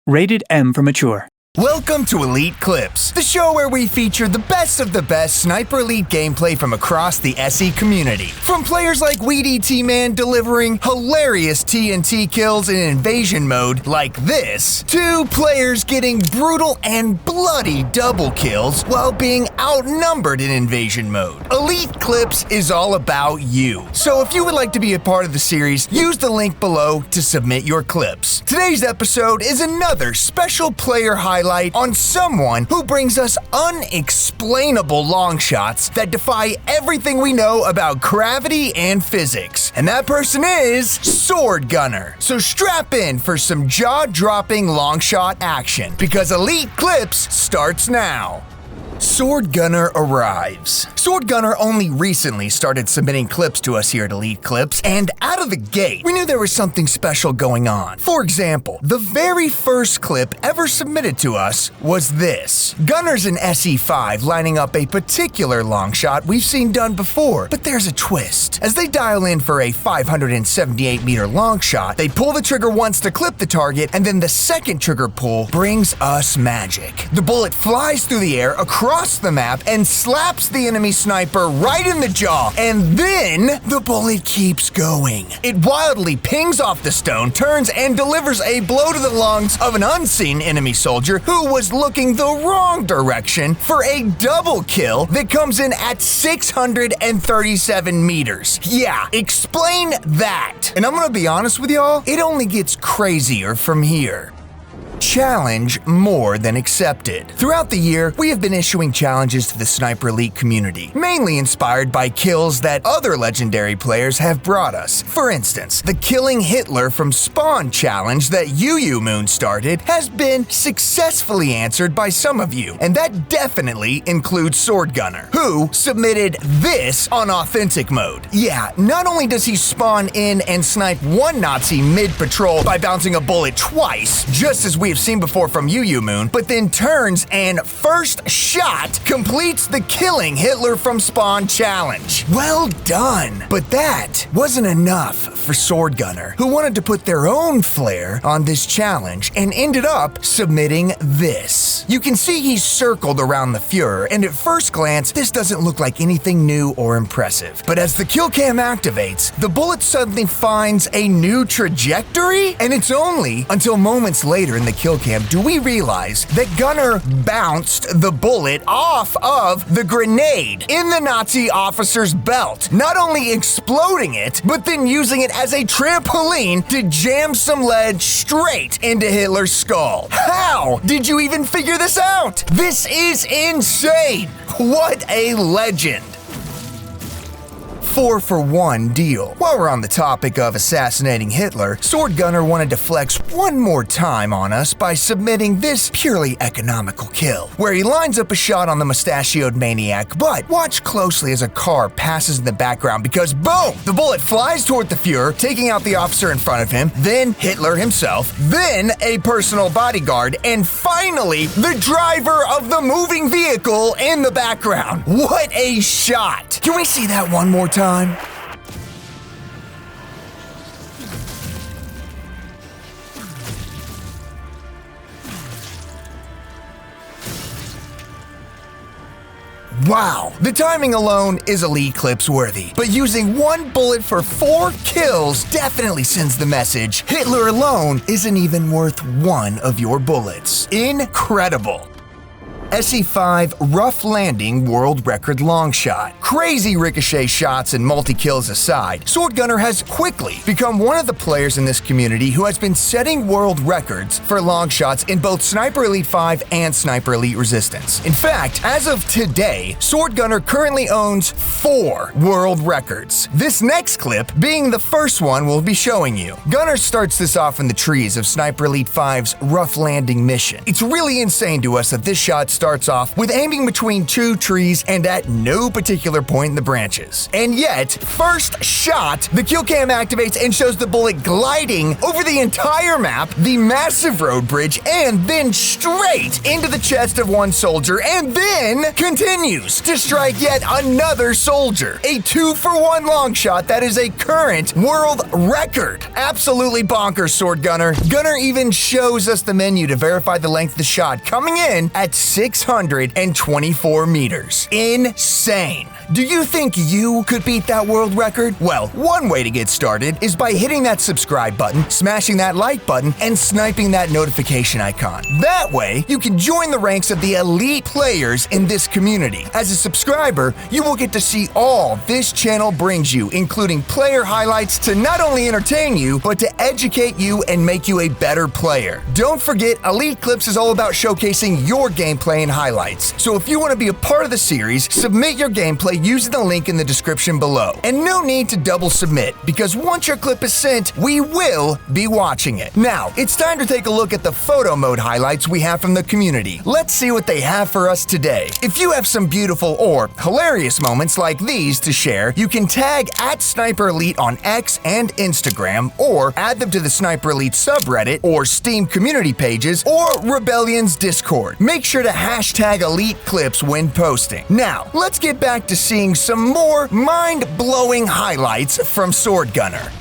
Rated M for mature. Welcome to Elite Clips, the show where we feature the best of the best Sniper Elite gameplay from across the SE community. From players like Weedy T-Man delivering hilarious TNT kills in invasion mode like this, to players getting brutal and bloody double kills while being outnumbered in invasion mode. Elite Clips is all about you. So if you would like to be a part of the series, use the link below to submit your clips. Today's episode is another special player highlight on someone who brings us unexplainable long shots that defy everything we know about gravity and physics. And that person is Sword Gunner. So strap in for some jaw-dropping long shot action, because Elite Clips starts now. Sword Gunner arrives. Sword Gunner only recently started submitting clips to us here at Elite Clips, and out of the gate, we knew there was something special going on. For example, the very first clip ever submitted to us was this. Gunner's in SE5 lining up a particular long shot we've seen done before, but there's a twist. As they dial in for a 578 meter long shot, they pull the trigger once to clip the target, and then the second trigger pull brings us magic. The bullet flies through the air across the map and slaps the enemy sniper right in the jaw, and then the bullet keeps going. It wildly pings off the stone, turns, and delivers a blow to the lungs of an unseen enemy soldier who was looking the wrong direction for a double kill that comes in at 637 meters. Yeah, explain that. And I'm gonna be honest with y'all, it only gets crazier from here. Challenge more than accepted. Throughout the year, we have been issuing challenges to the Sniper Elite community, mainly inspired by kills that other legendary players have brought us. For instance, the Killing Hitler from Spawn challenge that Moon started has been successfully answered by some of you, and that definitely includes Sword Gunner, who submitted this on authentic mode. Yeah, not only does he spawn in and snipe one Nazi mid-patrol by bouncing a bullet twice, just as we have seen before from Moon, but then turns and first shot completes the Killing Hitler from Spawn challenge. Well done! But that wasn't enough for Sword Gunner, who wanted to put their own flair on this challenge and ended up submitting this. You can see he's circled around the Fuhrer, and at first glance, this doesn't look like anything new or impressive. But as the kill cam activates, the bullet suddenly finds a new trajectory, and it's only until moments later in the kill cam do we realize that Gunner bounced the bullet off of the grenade in the Nazi officer's belt, not only exploding it, but then using it as a trampoline to jam some lead straight into Hitler's skull. How did you even figure this out? This is insane! What a legend! 4-for-1 deal. While we're on the topic of assassinating Hitler, Sword Gunner wanted to flex one more time on us by submitting this purely economical kill, where he lines up a shot on the mustachioed maniac, but watch closely as a car passes in the background because boom! The bullet flies toward the Fuhrer, taking out the officer in front of him, then Hitler himself, then a personal bodyguard, and finally the driver of the moving vehicle in the background. What a shot! Can we see that one more time? Wow, the timing alone is Elite Clips worthy, but using one bullet for 4 kills definitely sends the message Hitler alone isn't even worth one of your bullets. Incredible. SE5 Rough Landing World Record Long Shot. Crazy ricochet shots and multi-kills aside, Sword Gunner has quickly become one of the players in this community who has been setting world records for long shots in both Sniper Elite 5 and Sniper Elite Resistance. In fact, as of today, Sword Gunner currently owns 4 world records. This next clip being the first one we'll be showing you. Gunner starts this off in the trees of Sniper Elite 5's Rough Landing mission. It's really insane to us that this shot starts off with aiming between two trees and at no particular point in the branches. And yet, first shot, the kill cam activates and shows the bullet gliding over the entire map, the massive road bridge, and then straight into the chest of one soldier, and then continues to strike yet another soldier. A 2-for-1 long shot that is a current world record. Absolutely bonkers, Sword Gunner. Gunner even shows us the menu to verify the length of the shot, coming in at 624 meters. Insane. Do you think you could beat that world record? Well, one way to get started is by hitting that subscribe button, smashing that like button, and sniping that notification icon. That way, you can join the ranks of the elite players in this community. As a subscriber, you will get to see all this channel brings you, including player highlights to not only entertain you, but to educate you and make you a better player. Don't forget, Elite Clips is all about showcasing your gameplay and highlights. So if you want to be a part of the series, submit your gameplay using the link in the description below. And no need to double submit, because once your clip is sent, we will be watching it. Now, it's time to take a look at the photo mode highlights we have from the community. Let's see what they have for us today. If you have some beautiful or hilarious moments like these to share, you can tag @Sniper Elite on X and Instagram, or add them to the Sniper Elite subreddit or Steam community pages or Rebellion's Discord. Make sure to hashtag Elite Clips when posting. Now, let's get back to seeing some more mind-blowing highlights from Sword Gunner.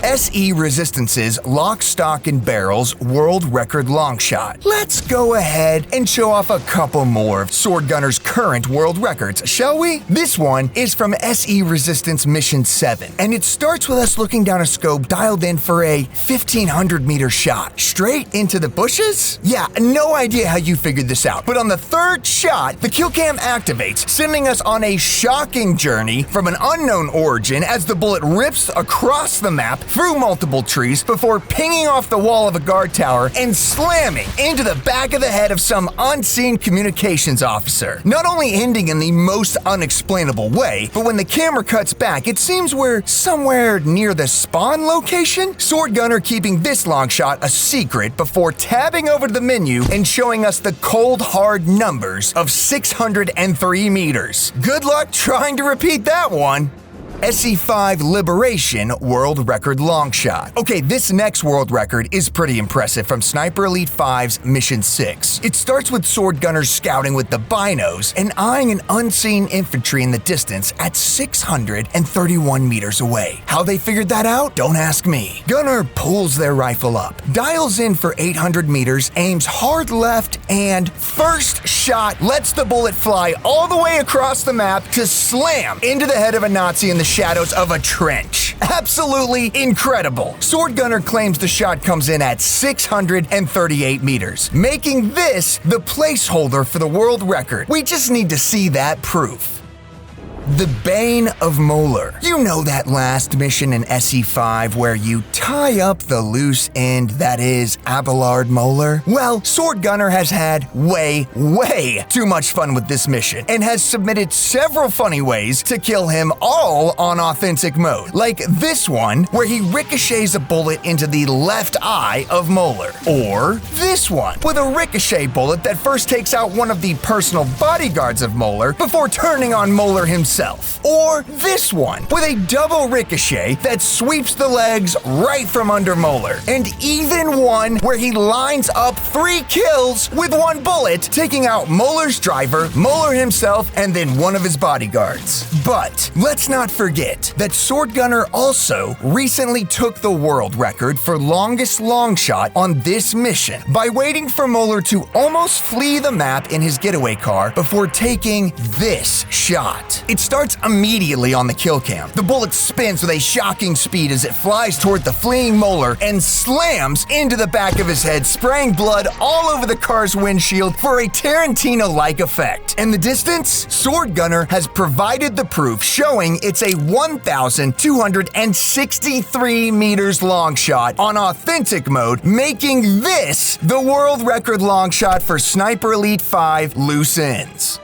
SE Resistance's Lock, Stock, and Barrel's world record long shot. Let's go ahead and show off a couple more of Sword Gunner's current world records, shall we? This one is from SE Resistance Mission 7, and it starts with us looking down a scope dialed in for a 1,500 meter shot. Straight into the bushes? Yeah, no idea how you figured this out, but on the third shot, the kill cam activates, sending us on a shocking journey from an unknown origin as the bullet rips across the map through multiple trees before pinging off the wall of a guard tower and slamming into the back of the head of some unseen communications officer. Not only ending in the most unexplainable way, but when the camera cuts back, it seems we're somewhere near the spawn location? Sword Gunner keeping this long shot a secret before tabbing over to the menu and showing us the cold hard numbers of 603 meters. Good luck trying to repeat that one. SE5 Liberation world record long shot. Okay, this next world record is pretty impressive from Sniper Elite 5's Mission 6. It starts with Sword Gunner scouting with the binos and eyeing an unseen infantry in the distance at 631 meters away. How they figured that out? Don't ask me. Gunner pulls their rifle up, dials in for 800 meters, aims hard left, and first shot lets the bullet fly all the way across the map to slam into the head of a Nazi in the shadows of a trench. Absolutely incredible. Sword Gunner claims the shot comes in at 638 meters, making this the placeholder for the world record. We just need to see that proof. The Bane of Mhler. You know that last mission in SE5 where you tie up the loose end that is Abelard Mhler? Well, Sword Gunner has had way too much fun with this mission and has submitted several funny ways to kill him, all on authentic mode. Like this one where he ricochets a bullet into the left eye of Mhler. Or this one with a ricochet bullet that first takes out one of the personal bodyguards of Mhler before turning on Mhler himself. Or this one with a double ricochet that sweeps the legs right from under Mhler. And even one where he lines up 3 kills with one bullet, taking out Mhler's driver, Mhler himself, and then one of his bodyguards. But let's not forget that Sword Gunner also recently took the world record for longest long shot on this mission by waiting for Mhler to almost flee the map in his getaway car before taking this shot. It starts immediately on the kill cam. The bullet spins with a shocking speed as it flies toward the fleeing Mhler and slams into the back of his head, spraying blood all over the car's windshield for a Tarantino-like effect. In the distance, Sword Gunner has provided the proof, showing it's a 1,263 meters long shot on authentic mode, making this the world record long shot for Sniper Elite 5 loose ends.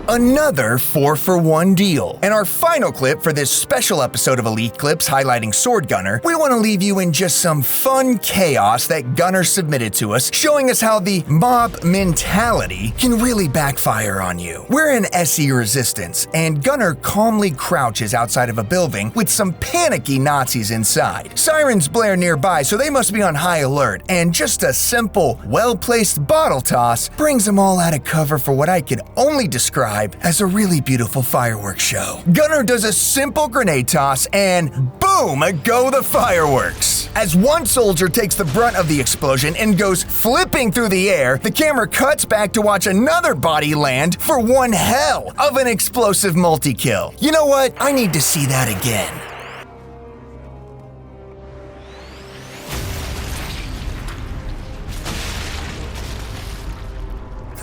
another 4-for-1 deal. And our final clip for this special episode of Elite Clips highlighting Sword Gunner, we want to leave you in just some fun chaos that Gunner submitted to us, showing us how the mob mentality can really backfire on you. We're in SE Resistance, and Gunner calmly crouches outside of a building with some panicky Nazis inside. Sirens blare nearby, so they must be on high alert, and just a simple, well-placed bottle toss brings them all out of cover for what I could only describe as a really beautiful fireworks show. Gunner does a simple grenade toss, and boom, go the fireworks. As one soldier takes the brunt of the explosion and goes flipping through the air, the camera cuts back to watch another body land for one hell of an explosive multi-kill. You know what? I need to see that again.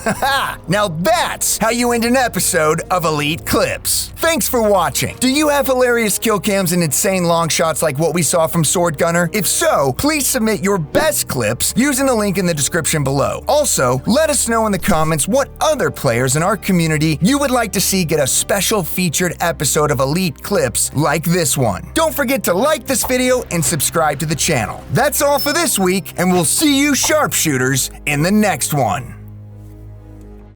Haha! Now that's how you end an episode of Elite Clips. Thanks for watching. Do you have hilarious kill cams and insane long shots like what we saw from Sword Gunner? If so, please submit your best clips using the link in the description below. Also, let us know in the comments what other players in our community you would like to see get a special featured episode of Elite Clips like this one. Don't forget to like this video and subscribe to the channel. That's all for this week, and we'll see you sharpshooters in the next one.